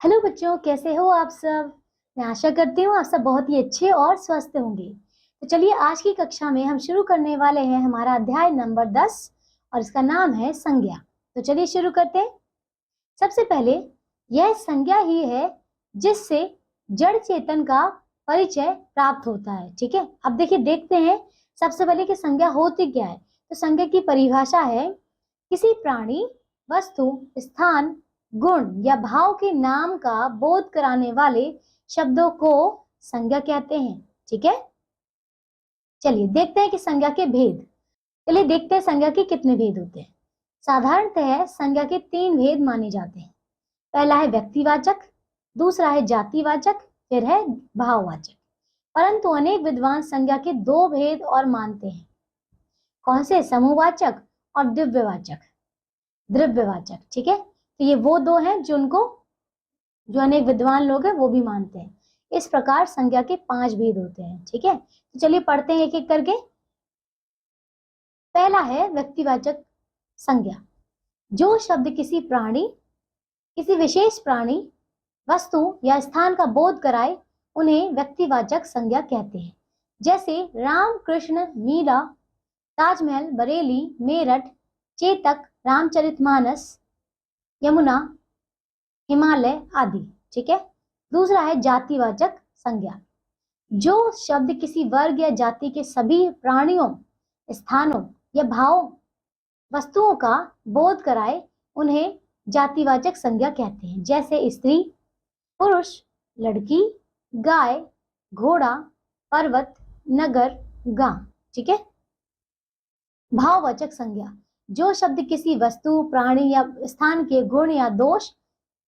Hello बच्चों, कैसे हो आप सब। मैं आशा करती हूँ आप सब बहुत ही अच्छे और स्वस्थ होंगे। तो चलिए आज की कक्षा में हम शुरू करने वाले हैं हमारा अध्याय नंबर 10 और इसका नाम है संज्ञा। तो चलिए शुरू करते हैं। सबसे पहले यह संज्ञा ही है जिससे जड़ चेतन का परिचय प्राप्त होता है। ठीक है, अब देखिए देखते हैं सबसे पहले कि संज्ञा होती क्या है। तो संज्ञा की परिभाषा है किसी प्राणी, वस्तु, स्थान, गुण या भाव के नाम का बोध कराने वाले शब्दों को संज्ञा कहते हैं। ठीक है, चलिए देखते हैं कि संज्ञा के भेद। चलिए देखते हैं संज्ञा के कितने भेद होते हैं। साधारणतः संज्ञा के 3 भेद माने जाते हैं। पहला है व्यक्तिवाचक, दूसरा है जातिवाचक, फिर है भाववाचक। परंतु अनेक विद्वान संज्ञा के 2 भेद और मानते हैं। कौन से? समूहवाचक और द्रव्यवाचक। द्रव्यवाचक, ठीक है, तो ये वो 2 हैं जो अनेक विद्वान लोग हैं वो भी मानते हैं। इस प्रकार संज्ञा के 5 भेद होते हैं। ठीक है, तो चलिए पढ़ते हैं एक एक करके। पहला है व्यक्तिवाचक संज्ञा। जो शब्द किसी प्राणी, किसी विशेष प्राणी, वस्तु या स्थान का बोध कराए उन्हें व्यक्तिवाचक संज्ञा कहते हैं। जैसे राम, कृष्ण, मीरा, ताजमहल, बरेली, मेरठ, चेतक, रामचरितमानस, यमुना, हिमालय आदि। ठीक है, दूसरा है जातिवाचक संज्ञा। जो शब्द किसी वर्ग या जाति के सभी प्राणियों, स्थानों या भाव वस्तुओं का बोध कराए उन्हें जातिवाचक संज्ञा कहते हैं। जैसे स्त्री, पुरुष, लड़की, गाय, घोड़ा, पर्वत, नगर, गांव। ठीक है, भाववाचक संज्ञा। जो शब्द किसी वस्तु, प्राणी या स्थान के गुण या दोष,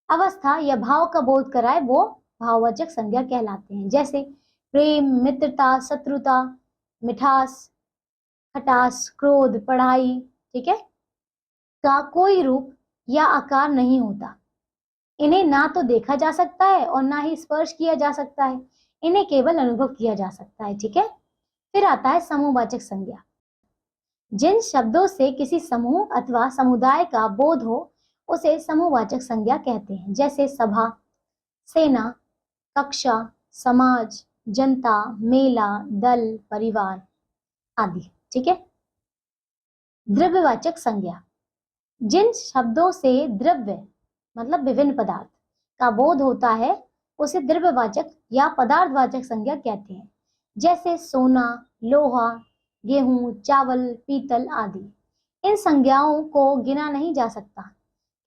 अवस्था या भाव का बोध कराए वो भाववाचक संज्ञा कहलाते हैं। जैसे प्रेम, मित्रता, शत्रुता, मिठास, खटास, क्रोध, पढ़ाई। ठीक है, का कोई रूप या आकार नहीं होता। इन्हें ना तो देखा जा सकता है और ना ही स्पर्श किया जा सकता है, इन्हें केवल अनुभव किया जा सकता है। ठीक है, फिर आता है समूहवाचक संज्ञा। जिन शब्दों से किसी समूह अथवा समुदाय का बोध हो उसे समूहवाचक संज्ञा कहते हैं। जैसे सभा, सेना, कक्षा, समाज, जनता, मेला, दल, परिवार आदि। ठीक है, द्रव्यवाचक संज्ञा। जिन शब्दों से द्रव्य मतलब विभिन्न पदार्थ का बोध होता है उसे द्रव्यवाचक या पदार्थवाचक संज्ञा कहते हैं। जैसे सोना, लोहा, गेहूं, चावल, पीतल आदि। इन संज्ञाओं को गिना नहीं जा सकता,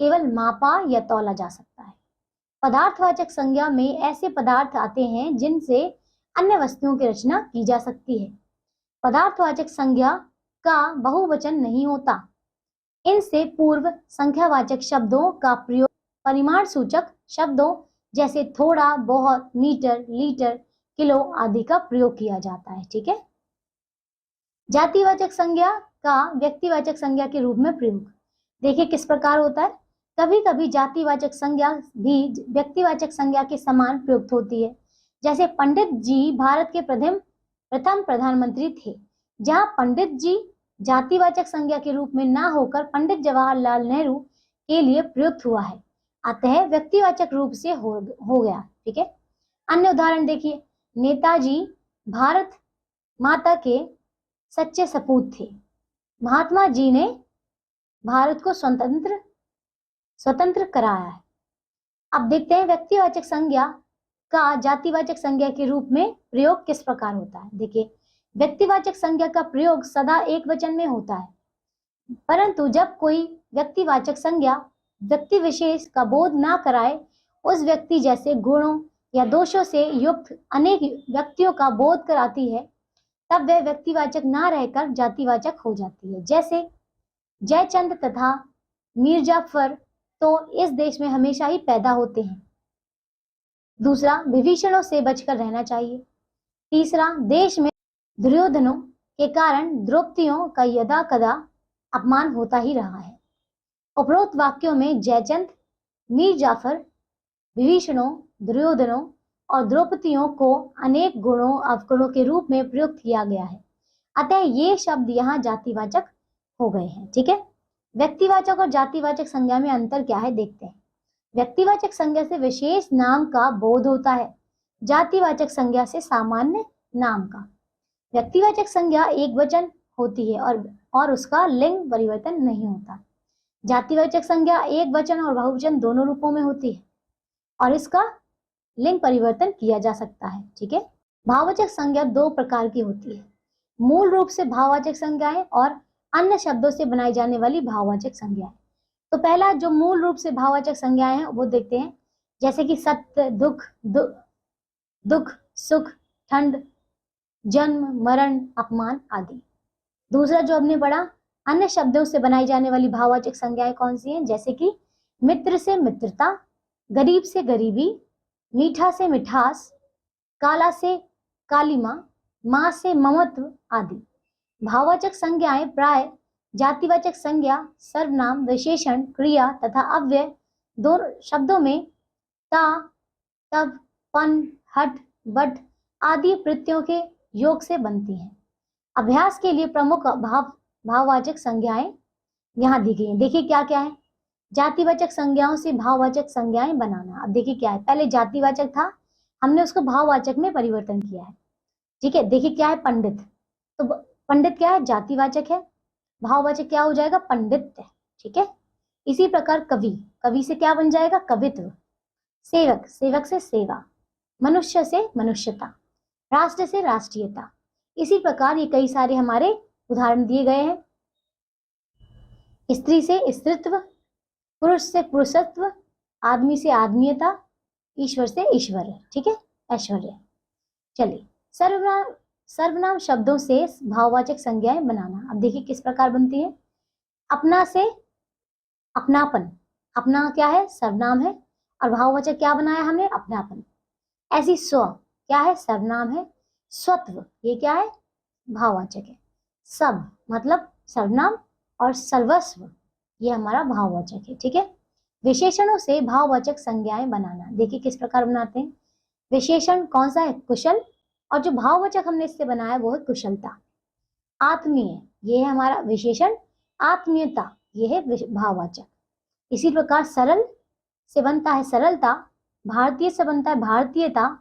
केवल मापा या तौला जा सकता है। पदार्थवाचक संज्ञा में ऐसे पदार्थ आते हैं जिनसे अन्य वस्तुओं की रचना की जा सकती है। पदार्थवाचक संज्ञा का बहुवचन नहीं होता। इनसे पूर्व संख्यावाचक शब्दों का प्रयोग परिमाण सूचक शब्दों जैसे थोड़ा, बहुत, मीटर, लीटर, किलो आदि का प्रयोग किया जाता है। ठीक है, जातिवाचक संज्ञा का व्यक्तिवाचक संज्ञा के रूप में प्रयोग देखिए किस प्रकार होता है। कभी कभी जातिवाचक संज्ञा भी व्यक्तिवाचक संज्ञा के समान प्रयुक्त होती है। जैसे पंडित जी भारत के प्रथम प्रधानमंत्री थे। जहां पंडित जी जातिवाचक संज्ञा के रूप में ना होकर पंडित जवाहरलाल नेहरू के लिए प्रयुक्त हुआ है, अतः व्यक्तिवाचक रूप से हो गया। ठीक है, अन्य उदाहरण देखिए। नेताजी भारत माता के सच्चे सपूत थे। महात्मा जी ने भारत को स्वतंत्र कराया है। अब देखते हैं व्यक्तिवाचक संज्ञा का जातिवाचक संज्ञा के रूप में प्रयोग किस प्रकार होता है। देखिए, व्यक्तिवाचक संज्ञा का प्रयोग सदा एक वचन में होता है, परंतु जब कोई व्यक्तिवाचक संज्ञा व्यक्ति विशेष का बोध ना कराए, उस व्यक्ति जैसे गुणों या दोषों से युक्त अनेक व्यक्तियों का बोध कराती है, तब वह व्यक्तिवाचक ना रहकर जातिवाचक हो जाती है। जैसे जयचंद तथा मीरजाफर तो इस देश में हमेशा ही पैदा होते हैं। दूसरा, विभीषणों से बचकर रहना चाहिए। तीसरा, देश में दुर्योधनों के कारण द्रौपदियों का यदा कदा अपमान होता ही रहा है। उपरोक्त वाक्यों में जयचंद, मीर जाफर, विभीषणों, दुर्योधनों और द्रौपदियों को अनेक गुणों अवगुणों के रूप में प्रयुक्त किया गया है, अतः ये शब्द यहाँ जातिवाचक हो गए हैं। ठीक है, व्यक्तिवाचक और जातिवाचक संज्ञा में अंतर क्या है देखते हैं। व्यक्तिवाचक संज्ञा से विशेष नाम का बोध होता है, जातिवाचक संज्ञा से सामान्य नाम का। व्यक्तिवाचक संज्ञा एक वचन होती है और उसका लिंग परिवर्तन नहीं होता। जातिवाचक संज्ञा एक वचन और बहुवचन दोनों रूपों में होती है और इसका लिंग परिवर्तन किया जा सकता है। ठीक है। भाववाचक संज्ञा दो प्रकार की होती है, मूल रूप से भाववाचक संज्ञाएं और अन्य शब्दों से बनाई जाने वाली भाववाचक संज्ञाएं। तो पहला जो मूल रूप से भाववाचक संज्ञाएं हैं वो देखते हैं, जैसे कि सत्य, दुख, सुख, ठंड, जन्म, मरण, अपमान आदि। दूसरा जो हमने पढ़ा, अन्य शब्दों से बनाई जाने वाली भाववाचक संज्ञाएं कौन सी हैं, जैसे कि मित्र से मित्रता, गरीब से गरीबी, मीठा से मिठास, काला से कालिमा, मां से ममत्व आदि। भाववाचक संज्ञाएं प्राय जातिवाचक संज्ञा, सर्वनाम, विशेषण, क्रिया तथा अव्यय दोनों शब्दों में ता, तब, पन, हट, बट आदि प्रत्ययों के योग से बनती हैं। अभ्यास के लिए प्रमुख भाववाचक संज्ञाएं यहाँ दी गई हैं। देखिए क्या क्या है। जातिवाचक संज्ञाओं से भाववाचक संज्ञाएं बनाना। अब देखिए क्या है, पहले जातिवाचक था, हमने उसको भाववाचक में परिवर्तन किया है। ठीक है। देखिए क्या है, पंडित, तो पंडित क्या है, जातिवाचक है, भाववाचक क्या हो जाएगा, पंडित है। ठीक है। इसी प्रकार कवि, कवि से क्या बन जाएगा, कवित्व। सेवक, सेवक से सेवा। मनुष्य से मनुष्यता। राष्ट्र से राष्ट्रीयता। इसी प्रकार ये कई सारे हमारे उदाहरण दिए गए हैं। स्त्री से स्त्रीत्व, पुरुष से पुरुषत्व, आदमी से आदमीयता, ईश्वर से ईश्वर। ठीक है, ऐश्वर्य। चलिए, सर्वनाम शब्दों से भाववाचक संज्ञाएं बनाना। अब देखिए किस प्रकार बनती है। अपना से अपनापन, अपना क्या है, सर्वनाम है, और भाववाचक क्या बनाया हमने, अपनापन। ऐसी स्व क्या है, सर्वनाम है। स्वत्व ये क्या है, भाववाचक है। सब मतलब सर्वनाम, और सर्वस्व ये हमारा भाववाचक है। ठीक है। विशेषणों से भाववाचक संज्ञाएं बनाना। देखिए किस प्रकार बनाते हैं। विशेषण कौन सा है, कुशल, और जो भाववाचक हमने इससे बनाया वो है कुशलता। आत्मीय ये है हमारा विशेषण, आत्मीयता ये है भाववाचक। इसी प्रकार सरल से बनता है सरलता, भारतीय से बनता है भारतीयता,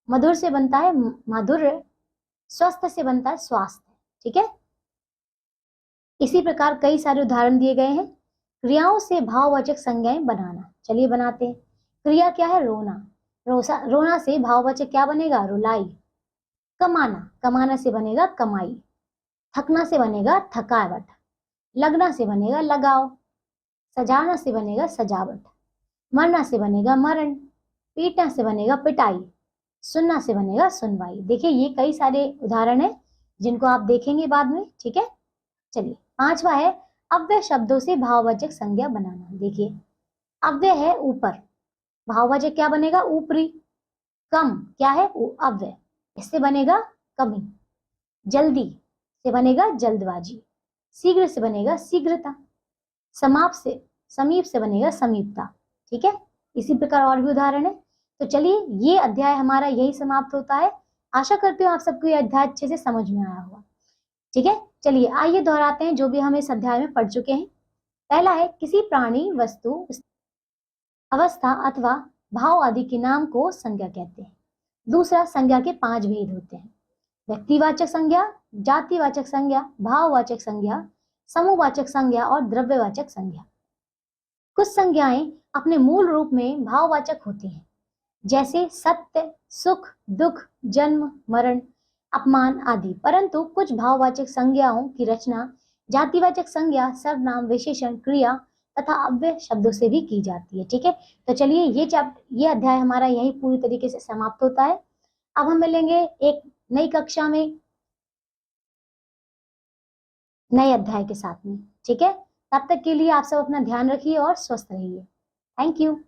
मधुर से बनता है माधुर्य, स्वस्थ से बनता है स्वास्थ्य। ठीक है। इसी प्रकार कई सारे उदाहरण दिए गए हैं। क्रियाओं से भाववाचक संज्ञाएं बनाना। चलिए बनाते हैं। क्रिया क्या है, रोना, रोना से भाववाचक क्या बनेगा, रुलाई। कमाना, कमाना से बनेगा कमाई। थकना से बनेगा थकावट। लगना से बनेगा लगाव। सजाना से बनेगा सजावट। मरना से बनेगा मरण। पीटना से बनेगा पिटाई। सुनना से बनेगा सुनवाई। देखिए ये कई सारे उदाहरण हैं जिनको आप देखेंगे बाद में। ठीक है। चलिए, पांचवा है अव्यय शब्दों से भाववाचक संज्ञा बनाना। देखिए अव्यय है ऊपर, भाववाचक क्या बनेगा, ऊपरी। कम क्या है, अव्यय, इससे बनेगा कमी। जल्दी से बनेगा जल्दबाजी। शीघ्र से बनेगा शीघ्रता। समीप से बनेगा समीपता। ठीक है। इसी प्रकार और भी उदाहरण है। तो चलिए ये अध्याय हमारा यही समाप्त होता है। आशा करती हूँ आप सबको ये अध्याय अच्छे से समझ में आया होगा। ठीक है। चलिए आइए दोहराते हैं जो भी हम इस अध्याय में पढ़ चुके हैं। पहला है किसी प्राणी, वस्तु, अवस्था अथवा भाव आदि के नाम को संज्ञा कहते हैं। दूसरा, संज्ञा के 5 भेद होते हैं, व्यक्तिवाचक संज्ञा, जातिवाचक संज्ञा, भाववाचक संज्ञा, समूहवाचक संज्ञा और द्रव्यवाचक संज्ञा। कुछ संज्ञाएं अपने मूल रूप में भाववाचक होती हैं, जैसे सत्य, सुख, दुख, जन्म, मरण, अपमान आदि, परंतु कुछ भाववाचक संज्ञाओं की रचना जातिवाचक संज्ञा, सर्वनाम, विशेषण, क्रिया तथा अव्यय शब्दों से भी की जाती है। ठीक है। तो चलिए ये अध्याय हमारा यही पूरी तरीके से समाप्त होता है। अब हम मिलेंगे एक नई कक्षा में नए अध्याय के साथ में। ठीक है। तब तक के लिए आप सब अपना ध्यान रखिए और स्वस्थ रहिए। Thank you.